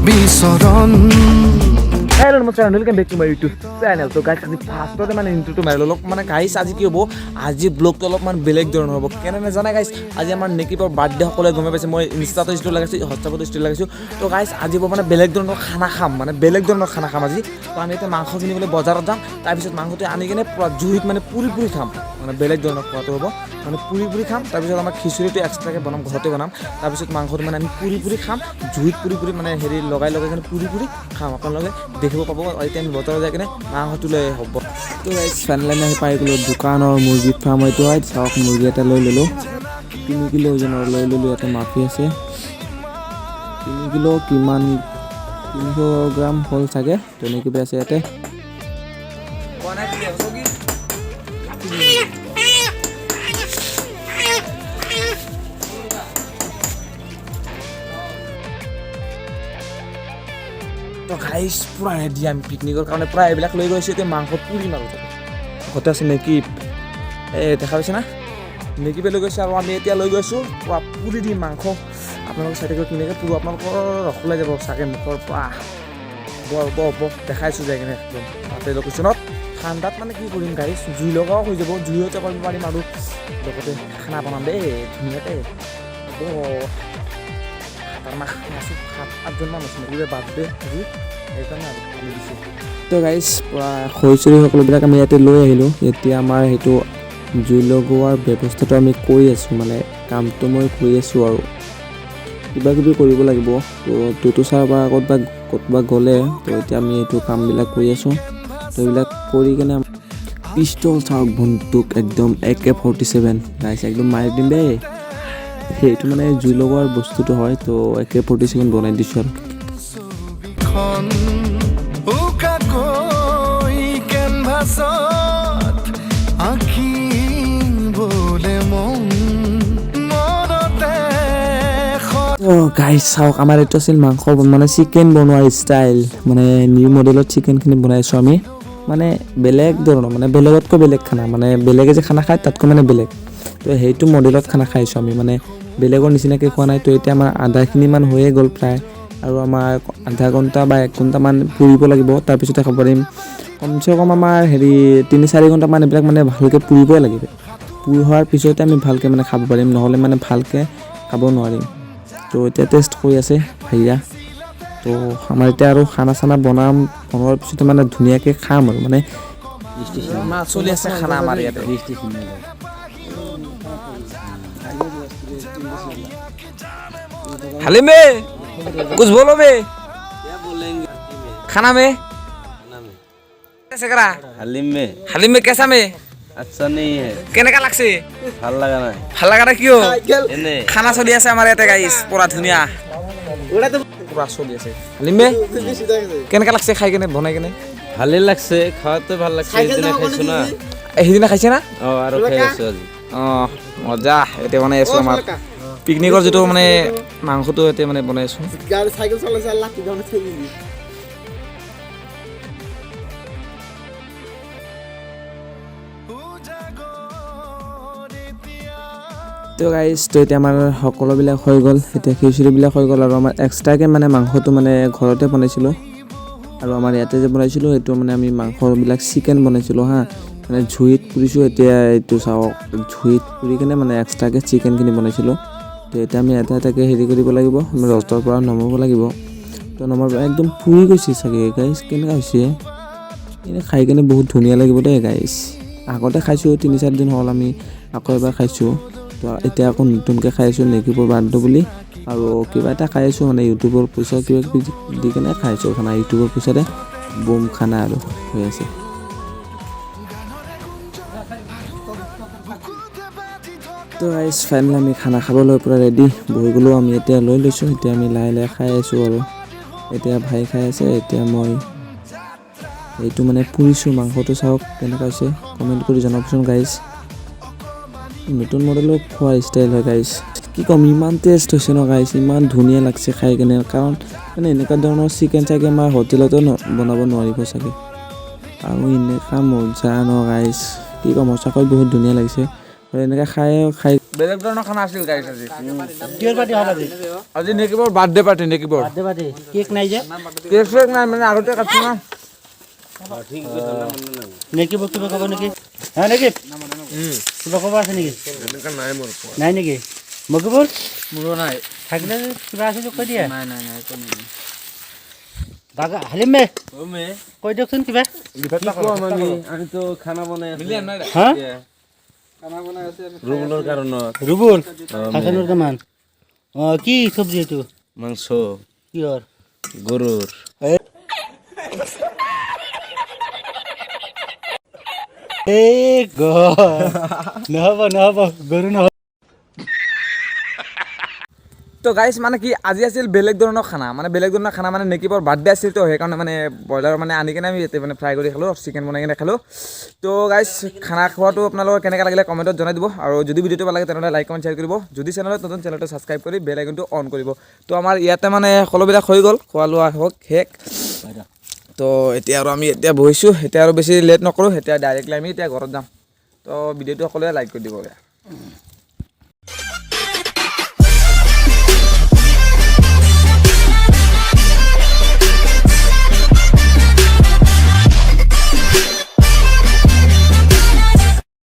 বিচৰণ Hello namaskar and welcome back to my YouTube channel. So guys, আজি ফাৰ্ষ্টতে মানে ইন্ট্ৰোটো মাৰি লওক মানে গাইস আজি কি হ'ব আজি ব্লগটো অলপমান বেলেগ ধৰণৰ হ'ব কেনে জানা গাইস আজি আমাৰ নেকিপৰ বাৰ্থডে সকলে গমে পাইছে মই ইনষ্টাটো ষ্টৰি লগাইছো হোৱাটছআপতো ষ্টৰি লগাইছো তো গাইস আজি মানে বেলেগ ধৰণৰ খানা খাম মানে বেলেগ ধৰণৰ খানা খাম আজি তো আমি এতিয়া মাংস কিনিবলৈ বজাৰত যাম তাৰ পিছত মাংসটো আনি কিনে পুৰা জুইত মানে পুৰি খাম মানে বেলেগ ধৰণৰ খোৱাটো হ'ব মানে পুৰি খাম তাৰ পিছত আমাৰ খিচুৰিটো এক্সট্ৰাকে বনাম ঘৰতে বনাম তাৰ পিছত মাংসটো মানে আমি পুৰি খাম জুইত পুৰি মানে হেৰি লগাই কিনে পুৰি খাম আপোনালোকে দেখিব পাব এতিয়া আমি বজাৰত যাই কিনে মাংসটো লৈ হ'ব তো গাইস ফাইনেলি আমি পাই গ'লো দোকানৰ মুৰ্গী ফাৰ্ম এইটো হয় চাওক মুৰ্গী এটা লৈ ল'লোঁ 3 কিলো ওজনৰ লৈ ল'লোঁ ইয়াতে মাফি আছে 3 কিলো কিমান 300 গ্ৰাম হ'ল চাগে তেনেকৈ আছে ইয়াতে তো গাইস পুৰা ৰেডি আমি পিকনিকৰ কাৰণে প্ৰায় এইবিলাক লৈ গৈছোঁ এতিয়া মাংস পুৰি মাৰোঁ ঘৰতে আছে নেকিপ দেখা পাইছে না নেকিপে লৈ গৈছে আৰু আমি এতিয়া লৈ গৈছোঁ পুৰা পুৰি দিম মাংস আপোনালোকে চাই থাকিব কেনেকৈ পুৰো আপোনালোকৰ ৰখলাই যাব চাগে মুখৰ পৰা দেখাইছোঁ যায় কিনে একদম তাতে লোকেশ্যনত ঠাণ্ডাত মানে কি কৰিম গাইছ জুই লগাও হৈ যাব জুইতে কৰিব পাৰিম আৰু লগতে খানা বনাম দেই ধুনীয়াকৈ মাছো 7-8জনমান আছে মোৰে বাৰ্থডে আজি সেইকাৰণে আৰু আমি দিছোঁ তো গাইছ পুৰা খৰি চৰি সকলোবিলাক আমি ইয়াতে লৈ আহিলোঁ এতিয়া আমাৰ সেইটো জুই লগোৱাৰ ব্যৱস্থাটো আমি কৰি আছোঁ মানে কামটো মই কৰি আছোঁ আৰু কিবা কিবি কৰিব লাগিব তো তুতু ছাৰ বা ক'তবা গ'লে তো এতিয়া আমি এইটো কামবিলাক কৰি আছোঁ তো এইবিলাক কৰি কিনে পিষ্টল চাওক বন্দুক একদম AK-47 গাইছ একদম মাৰি দিম দেই সেইটো মানে জুই লগোৱাৰ বস্তুটো হয় তো AK-47 বনাই দিছোঁ আৰু গাইছ চাওক আমাৰ এইটো আছিল মাংস মানে চিকেন বনোৱাৰ ষ্টাইল মানে নিউ মডেলত চিকেনখিনি বনাইছোঁ আমি মানে বেলেগ ধৰণৰ মানে বেলেগতকৈ বেলেগ খানা মানে বেলেগে যে খানা খায় তাতকৈ মানে বেলেগ তো সেইটো মডেলত খানা খাইছোঁ আমি মানে বেলেগৰ নিচিনাকৈ খোৱা নাই তো এতিয়া আমাৰ আধাখিনিমান হৈয়ে গ'ল প্ৰায় আৰু আমাৰ আধা ঘণ্টা বা 1 ঘণ্টামান পুৰিব লাগিব তাৰপিছতে খাব পাৰিম কমচে কম আমাৰ হেৰি 3-4 ঘণ্টামান এইবিলাক মানে ভালকৈ পুৰিবই লাগিব পুৰি হোৱাৰ পিছতে আমি ভালকৈ মানে খাব পাৰিম নহ'লে মানে ভালকৈ খাব নোৱাৰিম তো এতিয়া টেষ্ট কৰি আছে ভাইয়া তো আমাৰ এতিয়া আৰু খানা চানা বনোৱাৰ পিছতে মানে ধুনীয়াকৈ খাম আৰু মানে চলি আছে খানা আমাৰ ইয়াতে हलीम में कुछ बोलो बे क्या बोलेंगे खाना में कैसे करा हलीम में कैसा में अच्छा नहीं है केने का लगसे ভাল লাগা না क्यों खाना चली আছে আমার ইয়াতে গাইস পুরা ধুনিয়া ওটা তো পুরা চলি আছে हलीम में কেনে কা লাগছে খাই কেনে বনাই কেনে ভালে লাগছে খাওয়াতে ভাল লাগছে এদিন খাইছো না এইদিনা খাইছে না আৰু খাই আছো আজি মজা এতে বনাই আছো আমাৰ পিকনিকৰ যেটো মানে মাংসটো এতে মানে বনাই আছো গাড়ী সাইকেল চলাইছে আল্লাহ কি ধৰণে থৈ দিবি তো গাইস তো এতিয়া আমাৰ সকলোবিলাক হৈ গ'ল এতিয়া খিচুৰিবিলাক হৈ গ'ল আৰু আমাৰ এক্সট্ৰাকে মানে মাংসটো মানে ঘৰতে বনাইছিলোঁ আৰু আমাৰ ইয়াতে যে বনাইছিলোঁ সেইটো মানে আমি মাংসবিলাক চিকেন বনাইছিলোঁ হা মানে জুইত পুৰিছোঁ এতিয়া এইটো চাওক জুইত পুৰি কিনে মানে এক্সট্ৰাকে চিকেনখিনি বনাইছিলোঁ তো এতিয়া আমি এটাকৈ হেৰি কৰিব লাগিব আমি ৰষ্টৰ পৰা নমাব লাগিব তো নমাব একদম পুৰি গৈছে চাগে গাইছ কেনেকুৱা হৈছে এনে খাই কিনে বহুত ধুনীয়া লাগিব দেই গাইছ আগতে খাইছোঁ 3-4 দিন হ'ল আমি আকৌ এবাৰ খাইছোঁ তো এতিয়া আকৌ নতুনকৈ খাই আছোঁ নেকিপৰ বাৰ্থডে বুলি আৰু কিবা এটা খাই আছোঁ মানে ইউটিউবৰ পইচা কিবা কিবি দি কিনে খাইছোঁ খানা ইউটিউবৰ পইচাতে বুম খানা আৰু হৈ আছে তো গাইছ ফাইনেলি আমি খানা খাবলৈ পূৰা ৰেডি বহি গ'লোঁ আমি এতিয়া লৈ লৈছোঁ এতিয়া আমি লাহে খাই আছোঁ আৰু এতিয়া ভাই খাই আছে এতিয়া মই এইটো মানে পুৰিছোঁ মাংসটো চাওক কেনেকুৱা হৈছে কমেণ্ট কৰি জনাবচোন গাইছ নতুন মডেলৰ খোৱাৰ ষ্টাইল হয় গাইছ কি ক'ম ইমান টেষ্ট হৈছে ন গাইছ ইমান ধুনীয়া লাগছে খাই কেনে কাৰণ মানে এনেকুৱা ধৰণৰ চিকেন চাগে আমাৰ হোটেলতো বনাব নোৱাৰিব চাগে আৰু এনেকুৱা মজা ন গাইছ কি ক'ম সঁচাকৈ বহুত ধুনীয়া লাগিছে এনেকৈ খাই বেলেগ ধৰণৰ খানা আছিল গাইছ আজি কিহৰ পাৰ্টি হ'ল আজি আজি নেকিবৰ বাৰ্থডে পাৰ্টি নেকিবৰ বাৰ্থডে পাৰ্টি কেক নাই যে কেক চেক নাই মানে আগতে কাটছো না নেকি কিবা ক'ব নেকি হা নেকি কিবা ক'ব আছে নেকি নাই নেকি মকিবুল মোৰো নাই থাকিলে কিবা আছে কৈ দিয়া নাই নাই নাই বাগা হালিম মে কৈ দিয়কচোন কিবা আমি তো খানা বনাই আছো হা রুবুলের কারণত রুবুল হাসানুর রহমান কি চব্জি এইটো মাংস কিহৰ গৰুৰ এই নহ'ব গৰু নহ'ব তো গাইছ মানে কি আজি আছিল বেলেগ ধৰণৰ খানা মানে নেকিবৰ বাৰ্থডে আছিল তো সেইকাৰণে মানে ব্ৰইলাৰ মানে আনি কিনে আমি ইয়াতে মানে ফ্ৰাই কৰি খালোঁ চিকেন বনাই কিনে খালোঁ তো গাইছ খানা খোৱাটো আপোনালোকৰ কেনেকৈ লাগিলে কমেণ্টত জনাই দিব আৰু যদি ভিডিঅ'টো ভাল লাগে তেনেহ'লে লাইক কমেণ্ট শ্বেয়াৰ কৰিব যদি চেনেলত নতুন চেনেলটো ছাবস্ক্ৰাইব কৰি বেল আইকনটো অন কৰিব তো আমাৰ ইয়াতে মানে সকলোবিলাক হৈ গ'ল খোৱা লোৱা হওক শেষ তো এতিয়া আৰু আমি এতিয়া বহিছোঁ এতিয়া আৰু বেছি লেট নকৰোঁ এতিয়া ডাইৰেক্টলি আমি এতিয়া ঘৰত যাম তো ভিডিঅ'টো সকলোৱে লাইক কৰি দিব